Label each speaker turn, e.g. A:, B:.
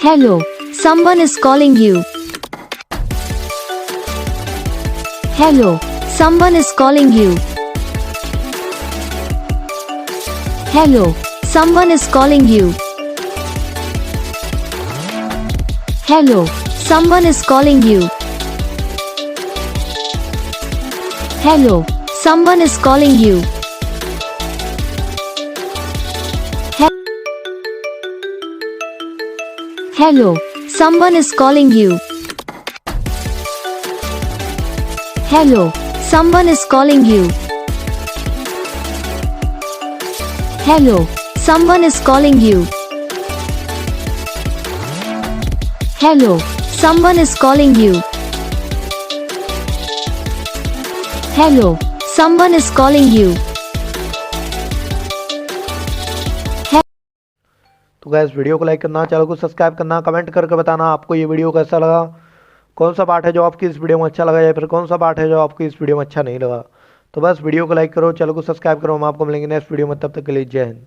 A: Hello, someone is calling you. Hello, someone is calling you. Hello, someone is calling you. Hello, someone is calling you. Hello, someone is calling you. Hello, someone is calling you. Hello, someone is calling you. Hello, someone is calling you. Hello, someone is calling you. Hello, someone is calling you.
B: तो guys video को like करना, channel को subscribe करना, comment करके बताना आपको ये video कैसा लगा, कौन सा पार्ट है जो आपकी इस वीडियो में अच्छा लगा या फिर कौन सा पार्ट है जो आपको इस वीडियो में अच्छा नहीं लगा। तो बस वीडियो को लाइक करो, चैनल को सब्सक्राइब करो। हम आपको मिलेंगे नेक्स्ट वीडियो में, तब तक के लिए जय हिंद।